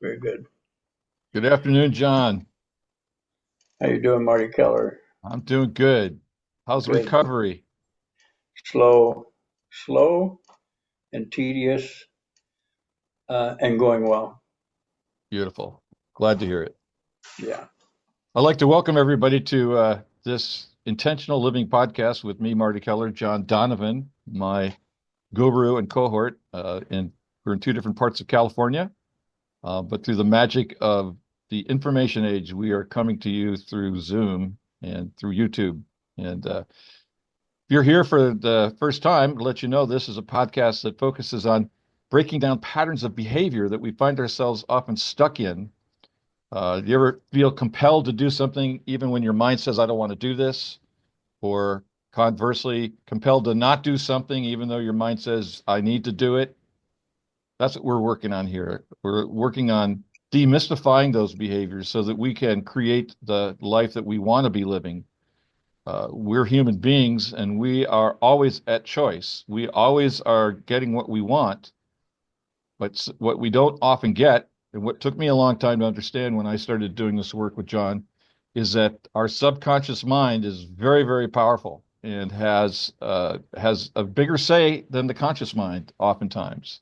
Very good. Good afternoon, John. How you doing, Marty Keller? I'm doing good. How's the Good. recovery? Slow, slow and tedious, and going well. Beautiful. Glad to hear it. Yeah. I'd like to welcome everybody to this intentional living podcast with me, Marty Keller, John Donovan, my guru and cohort. We're in two different parts of California, but through the magic of the information age, we are coming to you through Zoom and through YouTube. And if you're here for the first time, to let you know this is a podcast that focuses on breaking down patterns of behavior that we find ourselves often stuck in. Do you ever feel compelled to do something even when your mind says, I don't want to do this? Or conversely, compelled to not do something even though your mind says, I need to do it? That's what we're working on here. We're working on demystifying those behaviors so that we can create the life that we want to be living. We're human beings and we are always at choice. We always are getting what we want, but what we don't often get, and what took me a long time to understand when I started doing this work with John, is that our subconscious mind is very, very powerful and has a bigger say than the conscious mind oftentimes.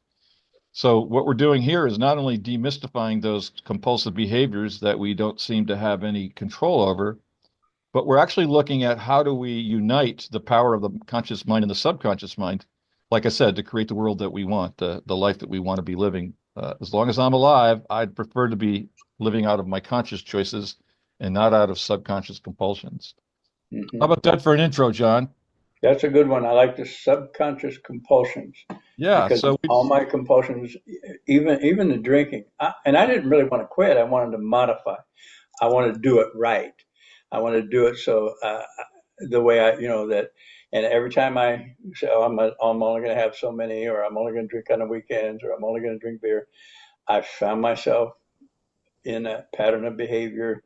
So what we're doing here is not only demystifying those compulsive behaviors that we don't seem to have any control over, but we're actually looking at how do we unite the power of the conscious mind and the subconscious mind, like I said, to create the world that we want, the life that we want to be living. As long as I'm alive, I'd prefer to be living out of my conscious choices and not out of subconscious compulsions. How Hmm. about that for an intro, John? That's a good one. I like the subconscious compulsions Yeah, because so all my compulsions, even the drinking, and I didn't really want to quit. I wanted to modify. I wanted to do it right. I wanted to do it so the way that. And every time I say, oh, I'm only going to have so many, or I'm only going to drink on the weekends, or I'm only going to drink beer, I found myself in a pattern of behavior.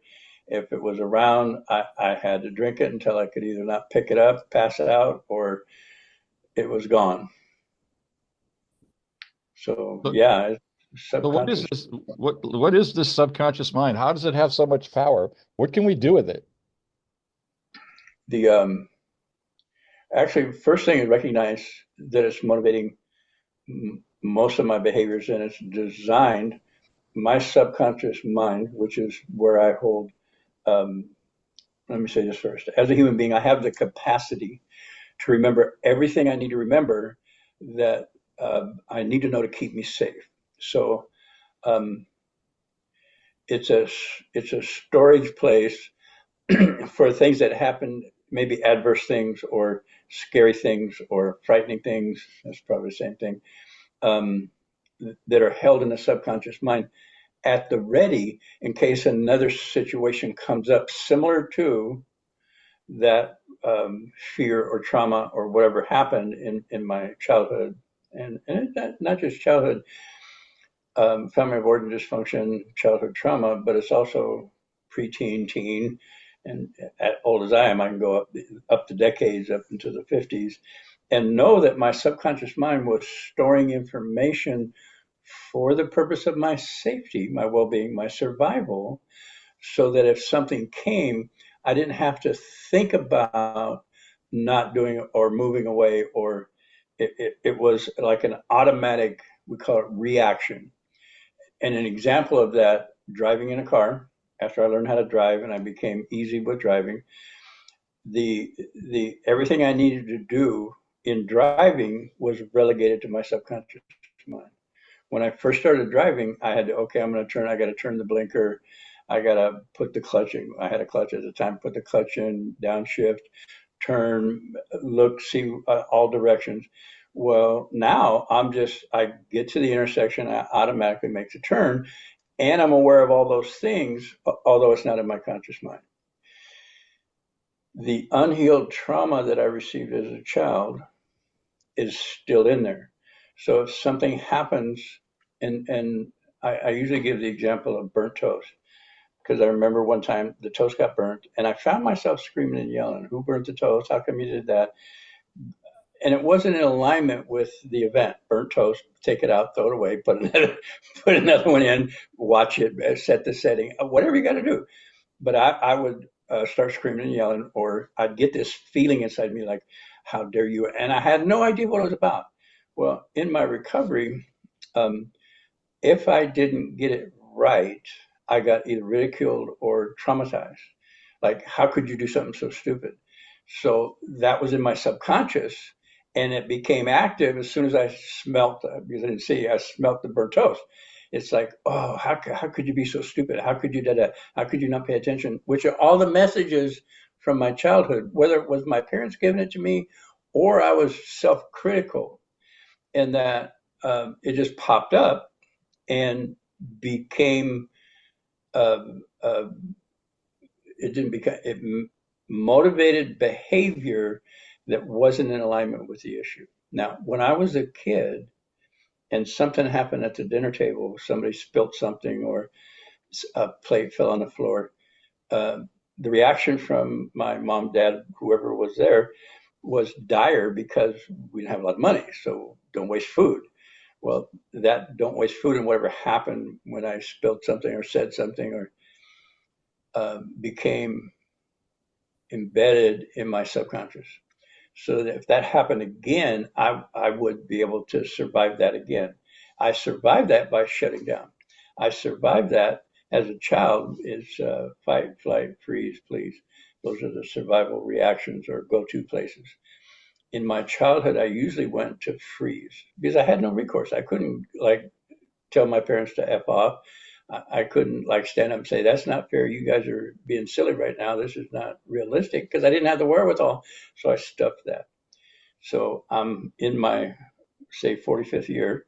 If it was around, I had to drink it until I could either not pick it up, pass it out, or it was gone. So so, yeah, it's so what is subconscious. this? What is this subconscious mind? How does it have so much power? What can we do with it? The Actually, first thing is recognize that it's motivating most of my behaviors, and it's designed my subconscious mind, which is where I hold. Um, Let me say this first. As a human being, I have the capacity to remember everything I need to remember that I need to know to keep me safe. So um, it's a it's a storage place for things that happen, maybe adverse things or scary things or frightening things. That's probably the same thing. Um, that are held in the subconscious mind at the ready in case another situation comes up similar to that fear or trauma or whatever happened in my childhood. And not just childhood, family of origin dysfunction, childhood trauma, but it's also preteen, teen, and as old as I am, I can go up to decades, up into the 50s, and know that my subconscious mind was storing information for the purpose of my safety, my well-being, my survival, so that if something came, I didn't have to think about not doing it or moving away, or it was like an automatic, we call it reaction. And an example of that, driving in a car, after I learned how to drive and I became easy with driving, the everything I needed to do in driving was relegated to my subconscious mind. When I first started driving, I had to, okay, I got to turn the blinker. I got to put the clutch in. I had a clutch at the time, put the clutch in, downshift, turn, look, see all directions. Well, now I get to the intersection, I automatically make the turn, and I'm aware of all those things, although it's not in my conscious mind. The unhealed trauma that I received as a child is still in there. So if something happens, and I usually give the example of burnt toast because I remember one time the toast got burnt, and I found myself screaming and yelling, "Who burnt the toast? How come you did that?" and it wasn't in alignment with the event. Burnt toast, take it out, throw it away, put another one in, watch it, set the setting, whatever you got to do. But I would start screaming and yelling, or I'd get this feeling inside me like, how dare you? And I had no idea what it was about. Well, in my recovery, um, if I didn't get it right, I got either ridiculed or traumatized. Like, how could you do something so stupid? So that was in my subconscious, and it became active as soon as I smelt, because I didn't see, I smelt the burnt toast. It's like, oh, how could you be so stupid? How could you do that? How could you not pay attention? Which are all the messages from my childhood, whether it was my parents giving it to me or I was self-critical, and that it just popped up and became um, uh, it didn't become it motivated behavior that wasn't in alignment with the issue. Now, when I was a kid and something happened at the dinner table, somebody spilled something or a plate fell on the floor, uh, the reaction from my mom, dad, whoever was there, was dire because we didn't have a lot of money, so don't waste food. Well, that don't waste food and whatever happened when I spilled something or said something or became embedded in my subconscious. So that if that happened again, I would be able to survive that again. I survived that by shutting down. I survived that as a child is fight, flight, freeze, please. Those are the survival reactions or go-to places. In my childhood, I usually went to freeze because I had no recourse. I couldn't like tell my parents to F off. I couldn't like stand up and say, that's not fair. You guys are being silly right now. This is not realistic because I didn't have the wherewithal. So I stuffed that. So I'm in my, say, 45th year,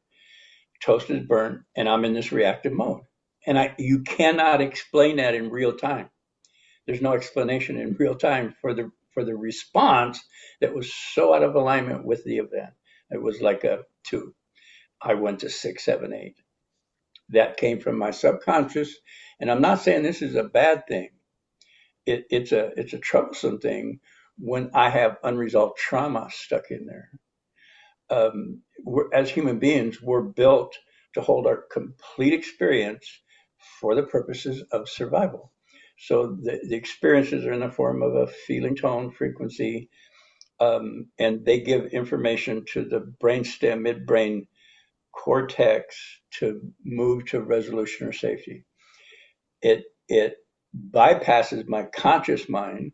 toast is burnt, and I'm in this reactive mode. And you cannot explain that in real time. There's no explanation in real time for the response that was so out of alignment with the event. It was like a 2. I went to 6, 7, 8. That came from my subconscious, and I'm not saying this is a bad thing. It's a troublesome thing when I have unresolved trauma stuck in there. As human beings, we're built to hold our complete experience for the purposes of survival. So the experiences are in the form of a feeling, tone, frequency, and they give information to the brainstem, midbrain cortex to move to resolution or safety. It bypasses my conscious mind,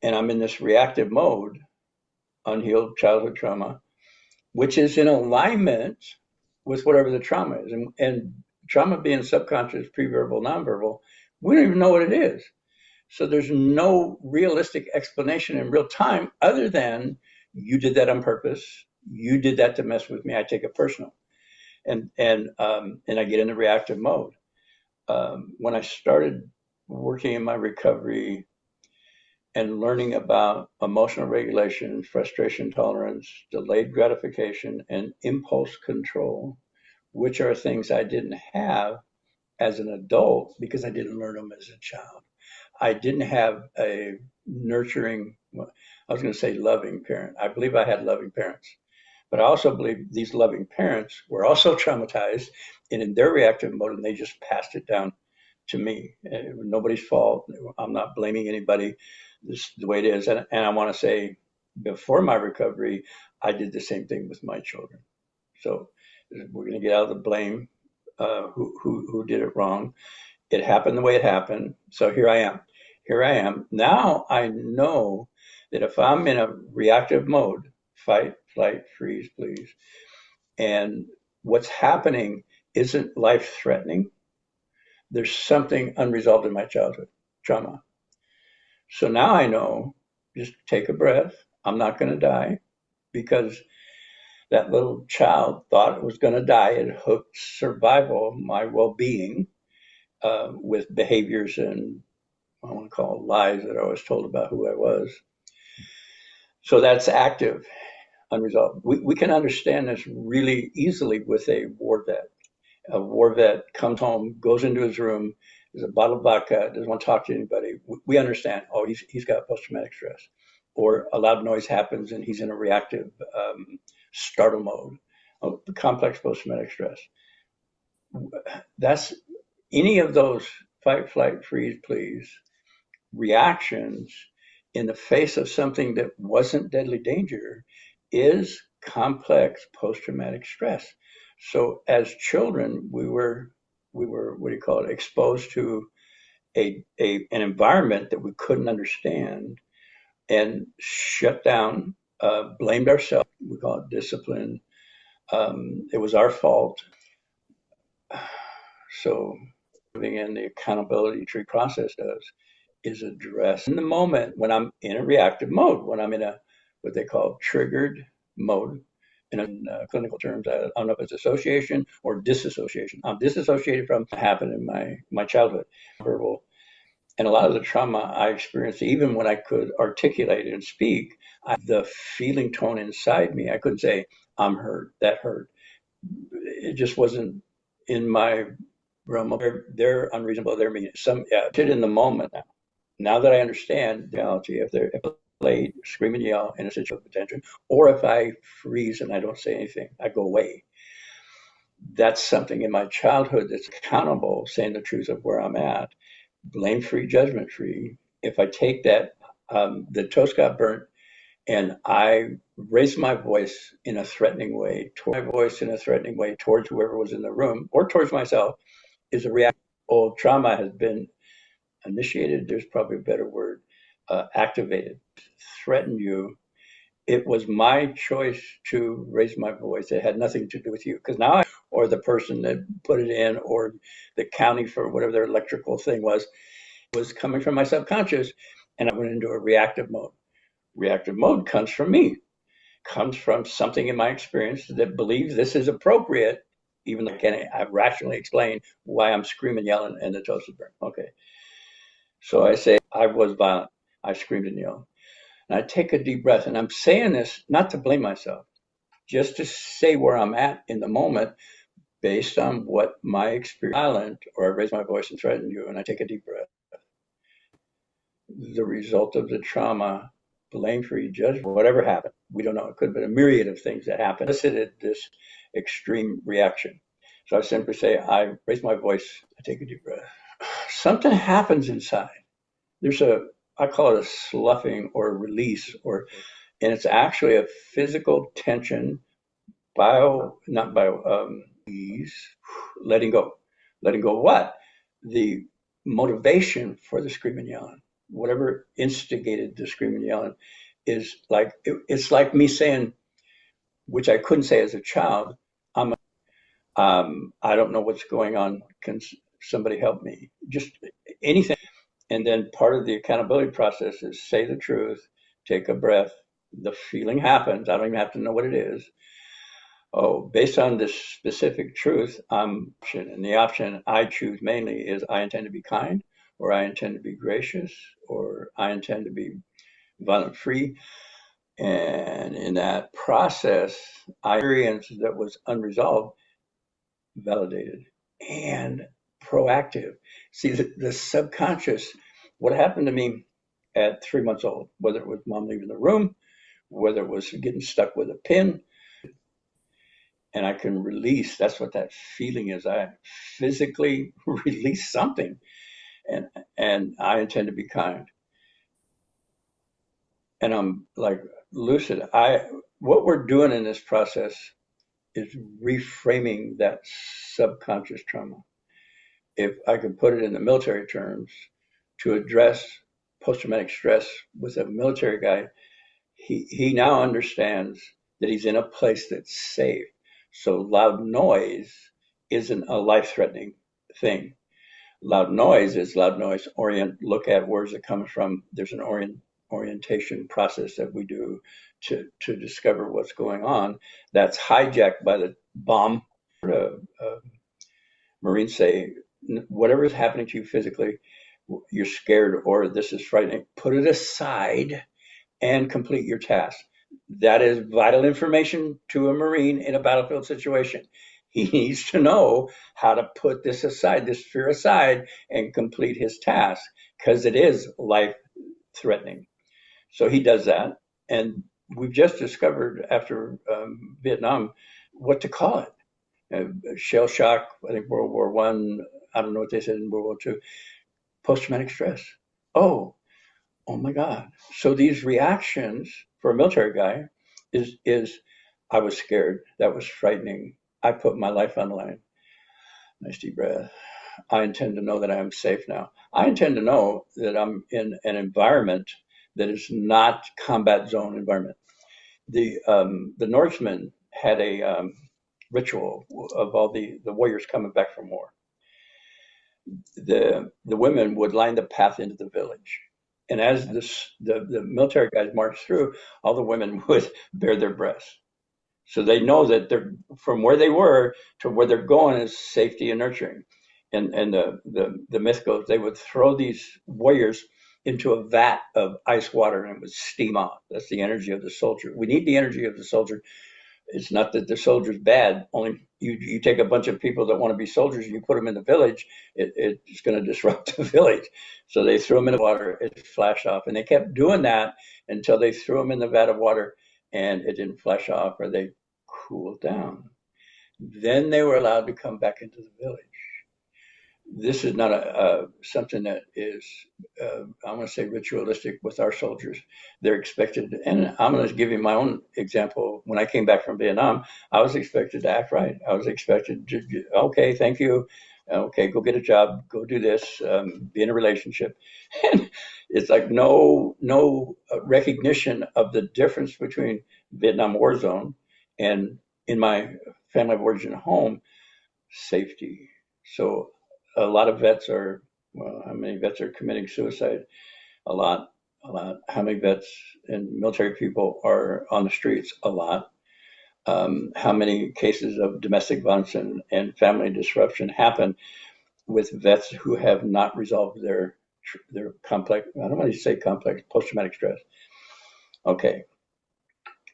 and I'm in this reactive mode, unhealed childhood trauma, which is in alignment with whatever the trauma is. And trauma being subconscious, pre-verbal, nonverbal, we don't even know what it is. So there's no realistic explanation in real time other than you did that on purpose. You did that to mess with me. I take it personal, and I get in the reactive mode. When I started working in my recovery and learning about emotional regulation, frustration tolerance, delayed gratification, and impulse control, which are things I didn't have as an adult because I didn't learn them as a child. I didn't have a nurturing, I was going to say loving parent. I believe I had loving parents. But I also believe these loving parents were also traumatized and in their reactive mode, and they just passed it down to me. Nobody's fault. I'm not blaming anybody. This is the way it is. And I want to say, before my recovery, I did the same thing with my children. So we're going to get out of the blame. Who did it wrong? It happened the way it happened. So here I am. Here I am. Now I know that if I'm in a reactive mode, fight, flight, freeze, please, and what's happening isn't life threatening, there's something unresolved in my childhood trauma. So now I know, just take a breath. I'm not going to die because that little child thought it was going to die. It hooked survival, my well being, with behaviors and I want to call it lies that I was told about who I was. So that's active, unresolved. We can understand this really easily with a war vet. A war vet comes home, goes into his room, there's a bottle of vodka, doesn't want to talk to anybody. We understand, oh, he's got post-traumatic stress. or a loud noise happens and he's in a reactive startle mode, complex post-traumatic stress. That's any of those fight, flight, freeze, please reactions in the face of something that wasn't deadly danger is complex post-traumatic stress. So as children, we were what do you call it, exposed to an environment that we couldn't understand and shut down, blamed ourselves. We call it discipline. It was our fault. So moving in the accountability tree process is address in the moment when I'm in a reactive mode, when I'm in a what they call triggered mode. In clinical terms, I don't know if it's association or disassociation. I'm disassociated from what happened in my childhood, verbal, and a lot of the trauma I experienced, even when I could articulate and speak, the feeling tone inside me, I couldn't say I'm hurt, that hurt. It just wasn't in my realm. They're unreasonable. They're mean. In the moment now. Now that I understand the reality, if I play, scream and yell in a situation of tension, or if I freeze and I don't say anything, I go away. That's something in my childhood that's accountable, saying the truth of where I'm at, blame-free, judgment-free. If I take that, the toast got burnt, and I raised my voice in a threatening way, towards whoever was in the room or towards myself, is a reaction. Old trauma has been initiated, there's probably a better word, activated, threatened you. It was my choice to raise my voice. It had nothing to do with you. Because now, or the person that put it in, or the county for whatever their electrical thing was coming from my subconscious. And I went into a reactive mode. Reactive mode comes from me, comes from something in my experience that believes this is appropriate, even though I rationally explain why I'm screaming, yelling, and the toast is burnt. Okay. So I say, I was violent. I screamed and yelled. And I take a deep breath. And I'm saying this not to blame myself, just to say where I'm at in the moment based on what my experience. Violent, or I raise my voice and threaten you, and I take a deep breath. The result of the trauma, blame-free, judgment, whatever happened, we don't know. It could have been a myriad of things that happened. Elicited this extreme reaction. So I simply say, I raise my voice, I take a deep breath. Something happens inside. I call it a sloughing or a release, and it's actually a physical tension, ease, letting go. Letting go what? The motivation for the screaming and yelling, whatever instigated the screaming and yelling, is like, it's like me saying, which I couldn't say as a child, I don't know what's going on. Can somebody help me? Just anything. And then part of the accountability process is say the truth, take a breath. The feeling happens. I don't even have to know what it is. Oh, based on this specific truth, and the option I choose mainly is I intend to be kind, or I intend to be gracious, or I intend to be violent free. And in that process, I experienced that was unresolved, validated, and proactive. See, the subconscious, what happened to me at 3 months old, whether it was mom leaving the room, whether it was getting stuck with a pin, and I can release. That's what that feeling is. I physically release something, and I intend to be kind. And I'm like lucid. What we're doing in this process is reframing that subconscious trauma. If I could put it in the military terms, to address post-traumatic stress with a military guy, he now understands that he's in a place that's safe. So loud noise isn't a life-threatening thing. Loud noise is loud noise. Look at where's it comes from. There's an orientation process that we do to discover what's going on. That's hijacked by the bomb. Marines say, whatever is happening to you physically, you're scared or this is frightening, put it aside and complete your task. That is vital information to a Marine in a battlefield situation. He needs to know how to put this aside, this fear aside, and complete his task, because it is life threatening. So he does that. And we've just discovered after Vietnam what to call it. Shell shock, I think World War One. I don't know what they said in World War Two. Post-traumatic stress. Oh, oh my God. So these reactions for a military guy is I was scared. That was frightening. I put my life on the line. Nice deep breath. I intend to know that I am safe now. I intend to know that I'm in an environment that is not combat zone environment. The Norsemen had a ritual of all the warriors coming back from war. The women would line the path into the village. And as the military guys marched through, all the women would bare their breasts. So they know that they're from where they were to where they're going is safety and nurturing. And the myth goes they would throw these warriors into a vat of ice water and it would steam off. That's the energy of the soldier. We need the energy of the soldier. It's not that the soldier's bad. Only you take a bunch of people that want to be soldiers and you put them in the village, it's going to disrupt the village. So they threw them in the water, it flashed off. And they kept doing that until they threw them in the vat of water and it didn't flash off or they cooled down. Then they were allowed to come back into the village. This is not something that is, I want to say, ritualistic with our soldiers. They're expected, and I'm going to give you my own example. When I came back from Vietnam, I was expected to act right. I was expected to, okay, thank you. Okay, go get a job, go do this, be in a relationship. And it's like no recognition of the difference between Vietnam war zone and in my family of origin home, safety. So a lot of vets are, well, how many vets are committing suicide? A lot, a lot. How many vets and military people are on the streets? A lot. How many cases of domestic violence and family disruption happen with vets who have not resolved their complex, I don't want to say complex, post-traumatic stress. Okay.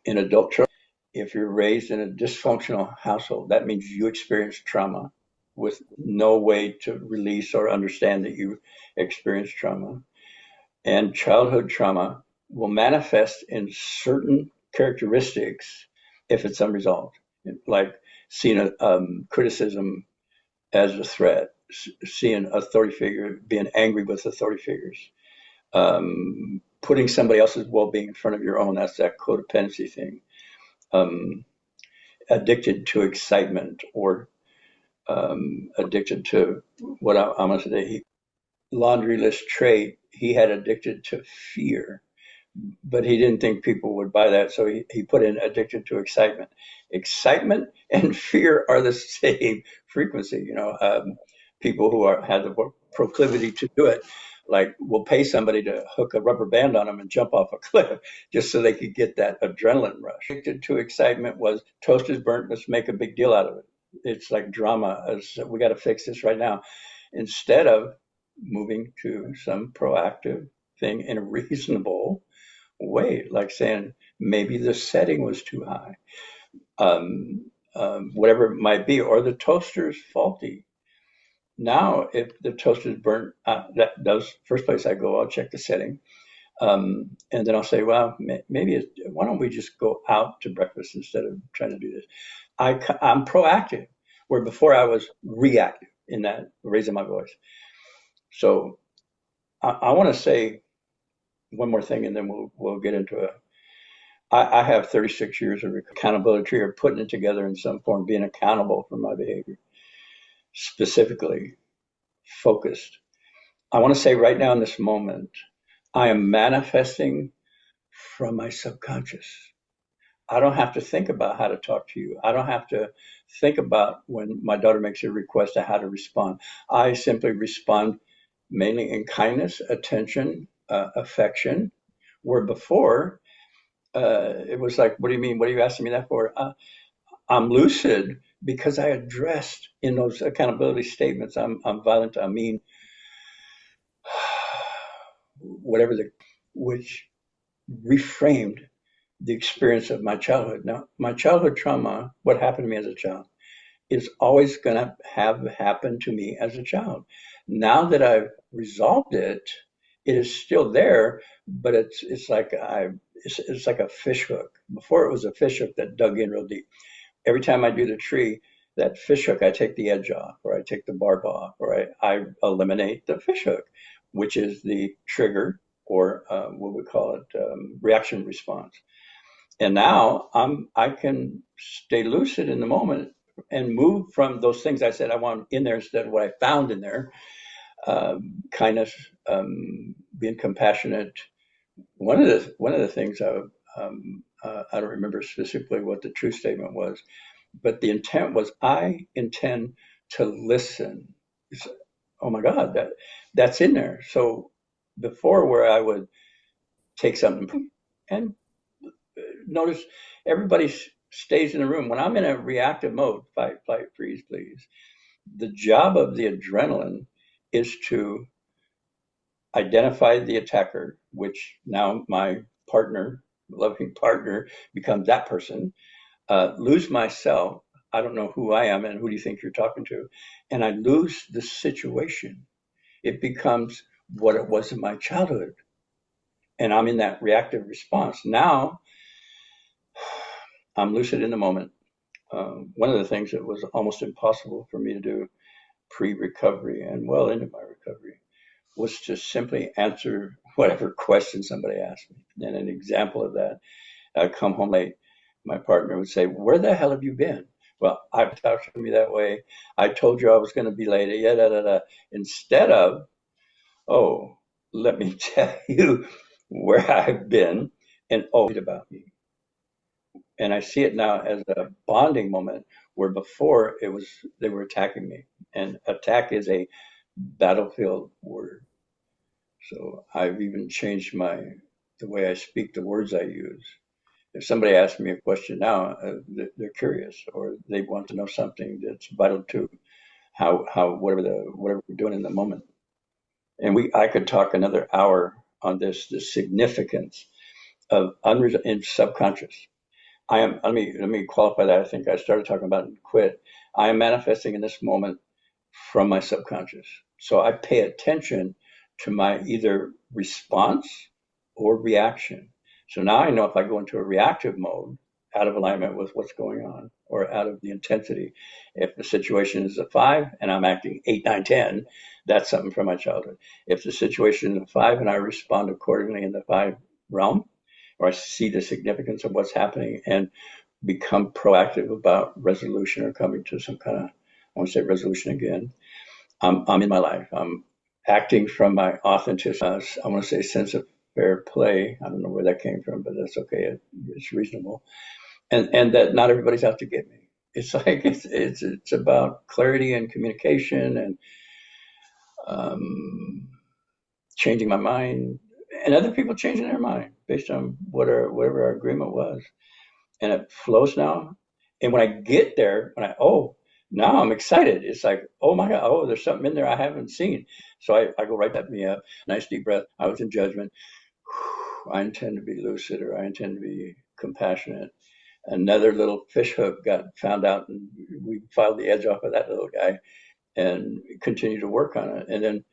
In adult children, if you're raised in a dysfunctional household, that means you experience trauma with no way to release or understand that you experienced trauma. And childhood trauma will manifest in certain characteristics if it's unresolved, like seeing a criticism as a threat, seeing authority figure, being angry with authority figures, putting somebody else's well-being in front of your own. That's that codependency thing. Addicted to excitement or addicted to what I'm going to say, laundry list trait. He had addicted to fear, but he didn't think people would buy that. So he put in addicted to excitement. Excitement and fear are the same frequency. People who have the proclivity to do it, like will pay somebody to hook a rubber band on them and jump off a cliff just so they could get that adrenaline rush. Addicted to excitement was toast is burnt, let's make a big deal out of it. It's like drama. We got to fix this right now, instead of moving to some proactive thing in a reasonable way, like saying maybe the setting was too high, whatever it might be, or the toaster's faulty. Now, if the toaster is burnt, that does first place I go. I'll check the setting, and then I'll say, well, maybe why don't we just go out to breakfast instead of trying to do this? I'm proactive, where before I was reactive in that raising my voice. So I want to say one more thing, and then we'll get into it. I have 36 years of accountability or putting it together in some form, being accountable for my behavior, specifically focused. I want to say right now in this moment, I am manifesting from my subconscious. I don't have to think about how to talk to you. I don't have to think about when my daughter makes a request of how to respond. I simply respond mainly in kindness, attention, affection, where before it was like, what do you mean? What are you asking me that for? I'm lucid because I addressed in those accountability statements, I'm violent, I mean, whatever which reframed the experience of my childhood. Now, my childhood trauma, what happened to me as a child, is always going to have happened to me as a child. Now that I've resolved it, it is still there, but it's like a fish hook. Before it was a fish hook that dug in real deep. Every time I do the tree, that fish hook, I take the edge off, or I take the barb off, or I eliminate the fish hook, which is the trigger, or what we call it, reaction response. And now I can stay lucid in the moment and move from those things I said I want in there instead of what I found in there. Kindness, being compassionate. One of the things I don't remember specifically what the true statement was, but the intent was I intend to listen. It's, oh my God, that's in there. So before, where I would take something and notice everybody stays in the room. When I'm in a reactive mode, fight, flight, freeze, please, the job of the adrenaline is to identify the attacker, which now my partner, loving partner, becomes that person, lose myself. I don't know who I am and who do you think you're talking to? And I lose the situation. It becomes what it was in my childhood. And I'm in that reactive response. Now I'm lucid in the moment. One of the things that was almost impossible for me to do pre-recovery and well into my recovery was to simply answer whatever question somebody asked me. And an example of that, I'd come home late. My partner would say, "Where the hell have you been?" Well, I've talked to me that way. I told you I was going to be late. Yeah, da, da, da. Instead of, oh, let me tell you where I've been and about me. And I see it now as a bonding moment where before it was they were attacking me. And attack is a battlefield word. So I've even changed the way I speak, the words I use. If somebody asks me a question now, they're curious or they want to know something that's vital to whatever we're doing in the moment. And I could talk another hour on the significance of unresolved in subconscious. Let me qualify that. I think I started talking about it and quit. I am manifesting in this moment from my subconscious. So I pay attention to my either response or reaction. So now I know if I go into a reactive mode, out of alignment with what's going on, or out of the intensity. If the situation is a 5 and I'm acting 8, 9, 10, that's something from my childhood. If the situation is a 5 and I respond accordingly in the 5 realm, or I see the significance of what's happening and become proactive about resolution or coming to some kind of, I want to say resolution again, I'm in my life. I'm acting from my authentic, I want to say sense of fair play. I don't know where that came from, but that's okay. It's reasonable. And that not everybody's out to get me. It's like it's about clarity and communication and changing my mind and other people changing their mind based on whatever our agreement was. And it flows now. And when I get there, now I'm excited. It's like, oh my God, there's something in there I haven't seen. So I go right back me up, nice deep breath. I was in judgment. I intend to be lucid, or I intend to be compassionate. Another little fish hook got found out, and we filed the edge off of that little guy and continue to work on it. And then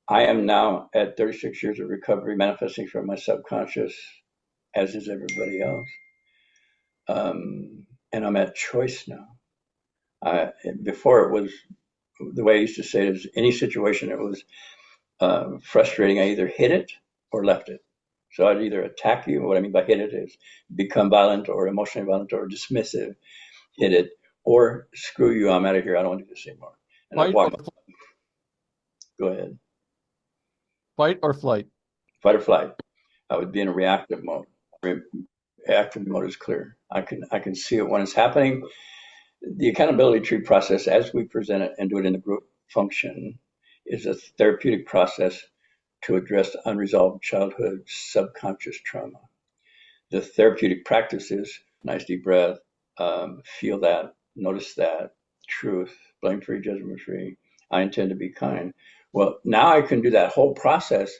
I am now at 36 years of recovery, manifesting from my subconscious, as is everybody else. And I'm at choice now. Before it was the way I used to say it is any situation that was frustrating, I either hit it or left it. So I'd either attack you. What I mean by hit it is become violent or emotionally violent or dismissive, hit it, or screw you, I'm out of here. I don't want to do this anymore. And I walk. Go ahead. Fight or flight? Fight or flight. I would be in a reactive mode. Reactive mode is clear. I can see it when it's happening. The accountability tree process, as we present it and do it in the group function, is a therapeutic process to address unresolved childhood subconscious trauma. The therapeutic practice is nice deep breath, feel that, notice that, truth, blame free, judgment free. I intend to be kind. Well, now I can do that whole process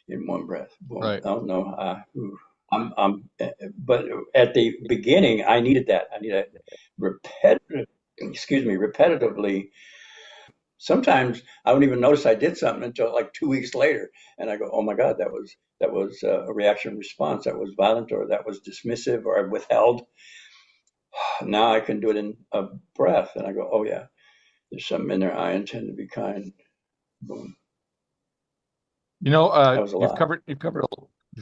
in one breath. Boom. Right. Oh no, but at the beginning, I needed that. I needed repetitively sometimes I don't even notice I did something until like 2 weeks later, and I go, "Oh my God, that was a reaction response. That was violent, or that was dismissive, or I withheld." Now I can do it in a breath, and I go, "Oh yeah, there's something in there. I intend to be kind." Boom. That was a You've lot.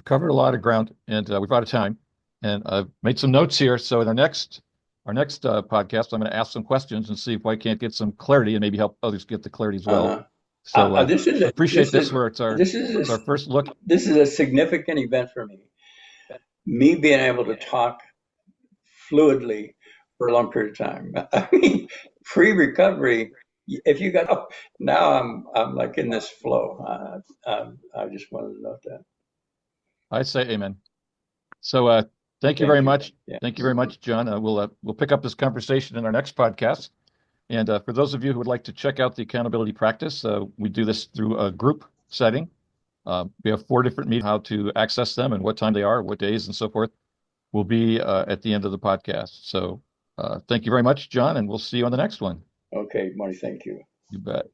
covered a lot of ground, and we've out of time. And I've made some notes here. So in our next podcast, I'm going to ask some questions and see if I can't get some clarity and maybe help others get the clarity as well. Uh-huh. So This is a, appreciate this this, is where it's our this is it's our first look. this is a significant event for me. Me being able to talk fluidly for a long period of time. I mean, pre-recovery, if you got oh, now I'm like in this flow. I just wanted to note that. I say amen. So thank you very Thank you. much. Yeah. Thank you very much, John. We'll pick up this conversation in our next podcast. And for those of you who would like to check out the accountability practice, we do this through a group setting. We have 4 different meetings, how to access them and what time they are, what days, and so forth. Will be at the end of the podcast. So thank you very much, John, and we'll see you on the next one. Okay, Marty, thank you. You bet.